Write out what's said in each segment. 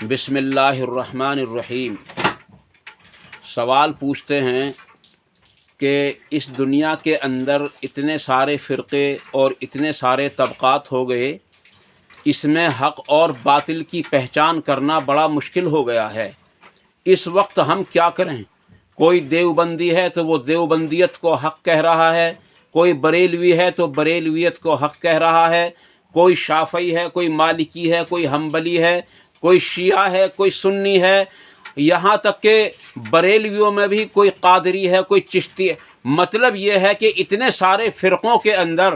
بسم اللہ الرحمن الرحیم۔ سوال پوچھتے ہیں کہ اس دنیا کے اندر اتنے سارے فرقے اور اتنے سارے طبقات ہو گئے، اس میں حق اور باطل کی پہچان کرنا بڑا مشکل ہو گیا ہے۔ اس وقت ہم کیا کریں؟ کوئی دیوبندی ہے تو وہ دیوبندیت کو حق کہہ رہا ہے، کوئی بریلوی ہے تو بریلویت کو حق کہہ رہا ہے، کوئی شافعی ہے، کوئی مالکی ہے، کوئی حنبلی ہے، کوئی شیعہ ہے، کوئی سنی ہے، یہاں تک کہ بریلویوں میں بھی کوئی قادری ہے، کوئی چشتی ہے۔ مطلب یہ ہے کہ اتنے سارے فرقوں کے اندر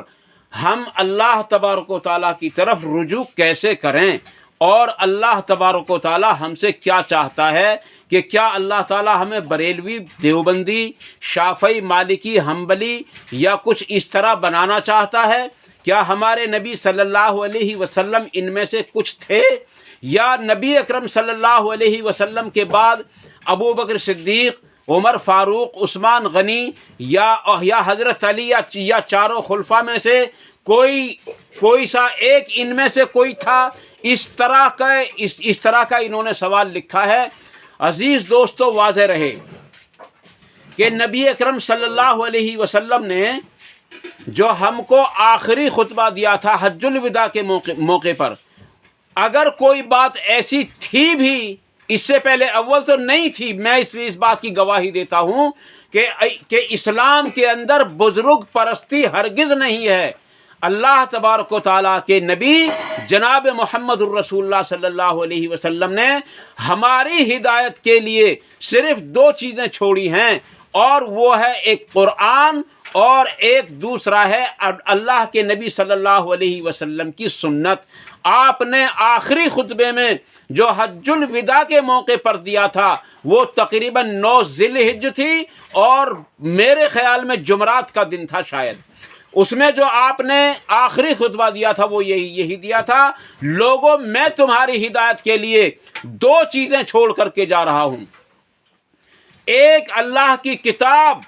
ہم اللہ تبارک و تعالیٰ کی طرف رجوع کیسے کریں، اور اللہ تبارک و تعالیٰ ہم سے کیا چاہتا ہے؟ کہ کیا اللہ تعالیٰ ہمیں بریلوی، دیوبندی، شافعی، مالکی، حنبلی یا کچھ اس طرح بنانا چاہتا ہے؟ کیا ہمارے نبی صلی اللہ علیہ وسلم ان میں سے کچھ تھے، یا نبی اکرم صلی اللہ علیہ وسلم کے بعد ابو بکر صدیق، عمر فاروق، عثمان غنی یا حضرت علی یا چاروں خلفاء میں سے کوئی سا ایک ان میں سے کوئی تھا؟ اس طرح کا انہوں نے سوال لکھا ہے۔ عزیز دوستو، واضح رہے کہ نبی اکرم صلی اللہ علیہ وسلم نے جو ہم کو آخری خطبہ دیا تھا حج الوداع کے موقع پر، اگر کوئی بات ایسی تھی بھی، اس سے پہلے اول تو نہیں تھی، میں اس بات کی گواہی دیتا ہوں کہ اسلام کے اندر بزرگ پرستی ہرگز نہیں ہے۔ اللہ تبارک و تعالیٰ کے نبی جناب محمد الرسول اللہ صلی اللہ علیہ وسلم نے ہماری ہدایت کے لیے صرف دو چیزیں چھوڑی ہیں، اور وہ ہے ایک قرآن اور ایک دوسرا ہے اللہ کے نبی صلی اللہ علیہ وسلم کی سنت۔ آپ نے آخری خطبے میں جو حج الوداع کے موقع پر دیا تھا وہ تقریباً 9 ذی الحجہ تھی، اور میرے خیال میں جمعرات کا دن تھا شاید۔ اس میں جو آپ نے آخری خطبہ دیا تھا وہ یہی دیا تھا: لوگوں، میں تمہاری ہدایت کے لیے دو چیزیں چھوڑ کر کے جا رہا ہوں۔ ایک اللہ کی کتاب،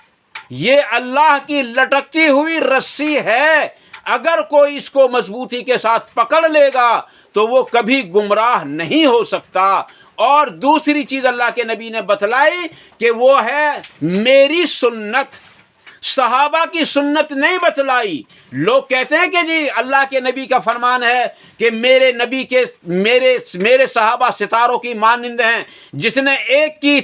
یہ اللہ کی لٹکتی ہوئی رسی ہے، اگر کوئی اس کو مضبوطی کے ساتھ پکڑ لے گا تو وہ کبھی گمراہ نہیں ہو سکتا۔ اور دوسری چیز اللہ کے نبی نے بتلائی کہ وہ ہے میری سنت۔ صحابہ کی سنت نہیں بتلائی۔ لوگ کہتے ہیں کہ جی اللہ کے نبی کا فرمان ہے کہ میرے نبی کے میرے صحابہ ستاروں کی مانند ہیں، جس نے ایک کی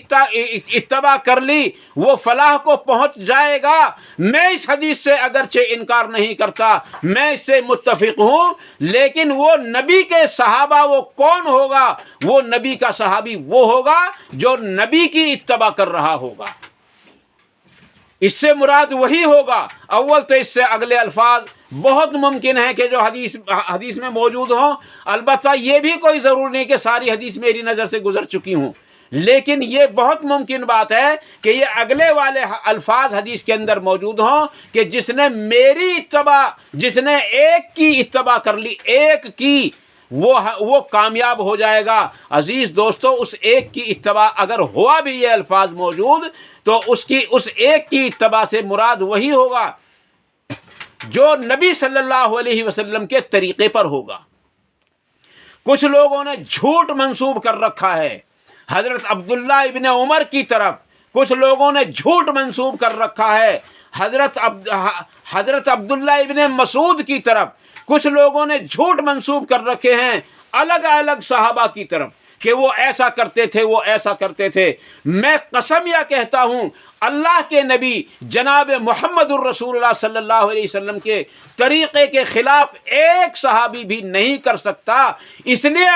اتباع کر لی وہ فلاح کو پہنچ جائے گا۔ میں اس حدیث سے اگرچہ انکار نہیں کرتا، میں اس سے متفق ہوں، لیکن وہ نبی کے صحابہ وہ کون ہوگا؟ وہ نبی کا صحابی وہ ہوگا جو نبی کی اتباع کر رہا ہوگا۔ اس سے مراد وہی ہوگا۔ اول تو اس سے اگلے الفاظ بہت ممکن ہے کہ جو حدیث میں موجود ہوں، البتہ یہ بھی کوئی ضرور نہیں کہ ساری حدیث میری نظر سے گزر چکی ہوں، لیکن یہ بہت ممکن بات ہے کہ یہ اگلے والے الفاظ حدیث کے اندر موجود ہوں کہ جس نے میری اتباع، جس نے ایک کی اتباع کر لی، ایک کی، وہ کامیاب ہو جائے گا۔ عزیز دوستو، اس ایک کی اتباع اگر ہوا بھی یہ الفاظ موجود تو اس ایک کی اتباع سے مراد وہی ہوگا جو نبی صلی اللہ علیہ وسلم کے طریقے پر ہوگا۔ کچھ لوگوں نے جھوٹ منسوب کر رکھا ہے حضرت عبداللہ ابن عمر کی طرف، کچھ لوگوں نے جھوٹ منسوب کر رکھا ہے حضرت عبداللہ ابن مسعود کی طرف، کچھ لوگوں نے جھوٹ منسوب کر رکھے ہیں الگ الگ صحابہ کی طرف کہ وہ ایسا کرتے تھے، وہ ایسا کرتے تھے۔ میں قسم یا کہتا ہوں اللہ کے نبی جناب محمد الرسول اللہ صلی اللہ علیہ وسلم کے طریقے کے خلاف ایک صحابی بھی نہیں کر سکتا۔ اس لیے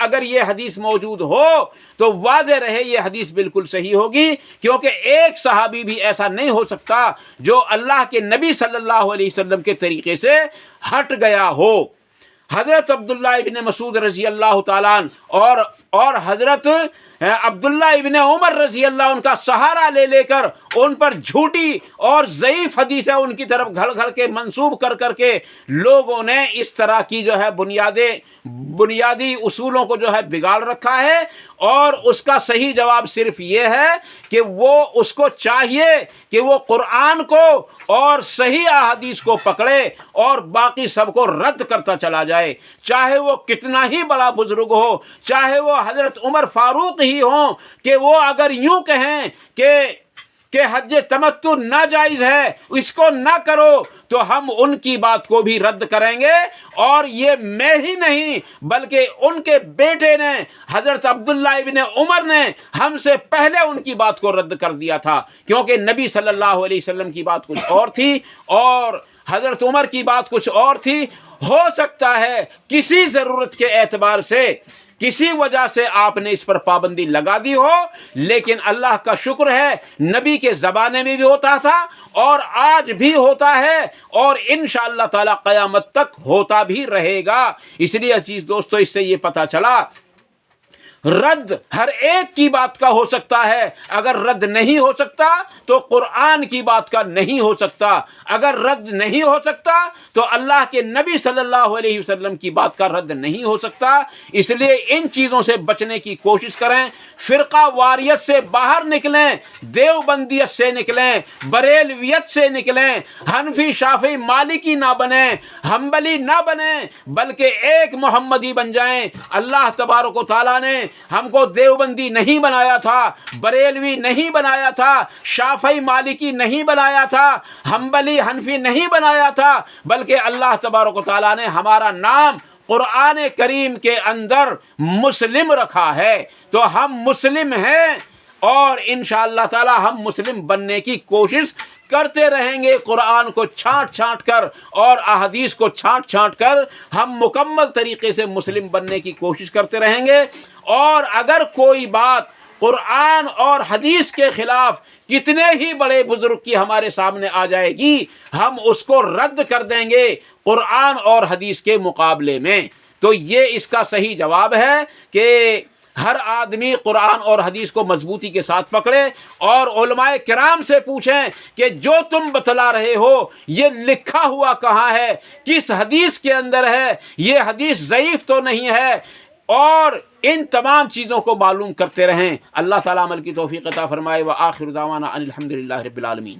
اگر یہ حدیث موجود ہو تو واضح رہے یہ حدیث بالکل صحیح ہوگی، کیونکہ ایک صحابی بھی ایسا نہیں ہو سکتا جو اللہ کے نبی صلی اللہ علیہ وسلم کے طریقے سے ہٹ گیا ہو۔ حضرت عبداللہ ابن مسعود رضی اللہ تعالیٰ عنہ اور اور حضرت عبداللہ ابن عمر رضی اللہ عنہ کا سہارا لے لے کر ان پر جھوٹی اور ضعیف حدیثیں ان کی طرف گھڑ گھڑ کے منسوب کر کر کے لوگوں نے اس طرح کی جو ہے بنیادی اصولوں کو جو ہے بگاڑ رکھا ہے۔ اور اس کا صحیح جواب صرف یہ ہے کہ وہ اس کو چاہیے کہ وہ قرآن کو اور صحیح احادیث کو پکڑے اور باقی سب کو رد کرتا چلا جائے، چاہے وہ کتنا ہی بڑا بزرگ ہو، چاہے وہ حضرت عمر فاروق ہی ہوں، کہ وہ اگر یوں کہیں کہ حج تمتع ناجائز ہے، اس کو نہ کرو، تو ہم ان کی بات کو بھی رد کریں گے۔ اور یہ میں ہی نہیں بلکہ ان کے بیٹے نے حضرت عبداللہ ابن عمر نے ہم سے پہلے ان کی بات کو رد کر دیا تھا، کیونکہ نبی صلی اللہ علیہ وسلم کی بات کچھ اور تھی اور حضرت عمر کی بات کچھ اور تھی۔ ہو سکتا ہے کسی ضرورت کے اعتبار سے، کسی وجہ سے آپ نے اس پر پابندی لگا دی ہو، لیکن اللہ کا شکر ہے نبی کے زمانے میں بھی ہوتا تھا اور آج بھی ہوتا ہے اور انشاءاللہ تعالی قیامت تک ہوتا بھی رہے گا۔ اس لیے عزیز دوستو، اس سے یہ پتہ چلا رد ہر ایک کی بات کا ہو سکتا ہے، اگر رد نہیں ہو سکتا تو قرآن کی بات کا نہیں ہو سکتا، اگر رد نہیں ہو سکتا تو اللہ کے نبی صلی اللہ علیہ وسلم کی بات کا رد نہیں ہو سکتا۔ اس لیے ان چیزوں سے بچنے کی کوشش کریں، فرقہ واریت سے باہر نکلیں، دیوبندیت سے نکلیں، بریلویت سے نکلیں، حنفی شافعی مالکی نہ بنیں، حنبلی نہ بنیں، بلکہ ایک محمدی بن جائیں۔ اللہ تبارک و تعالیٰ نے ہم کو دیوبندی نہیں بنایا تھا، بریلوی نہیں بنایا تھا، شافعی مالکی نہیں بنایا تھا، حنبلی حنفی نہیں بنایا تھا، بلکہ اللہ تبارک و تعالیٰ نے ہمارا نام قرآن کریم کے اندر مسلم رکھا ہے۔ تو ہم مسلم ہیں اور انشاءاللہ تعالی ہم مسلم بننے کی کوشش کرتے رہیں گے، قرآن کو چھانٹ چھانٹ کر اور احادیث کو چھانٹ چھانٹ کر ہم مکمل طریقے سے مسلم بننے کی کوشش کرتے رہیں گے۔ اور اگر کوئی بات قرآن اور حدیث کے خلاف کتنے ہی بڑے بزرگ کی ہمارے سامنے آ جائے گی، ہم اس کو رد کر دیں گے قرآن اور حدیث کے مقابلے میں۔ تو یہ اس کا صحیح جواب ہے کہ ہر آدمی قرآن اور حدیث کو مضبوطی کے ساتھ پکڑے اور علماء کرام سے پوچھیں کہ جو تم بتلا رہے ہو یہ لکھا ہوا کہاں ہے، کس حدیث کے اندر ہے، یہ حدیث ضعیف تو نہیں ہے، اور ان تمام چیزوں کو معلوم کرتے رہیں۔ اللہ تعالیٰ عمل کی توفیق عطا فرمائے۔ وآخر دعوانا ان الحمدللہ رب العالمین۔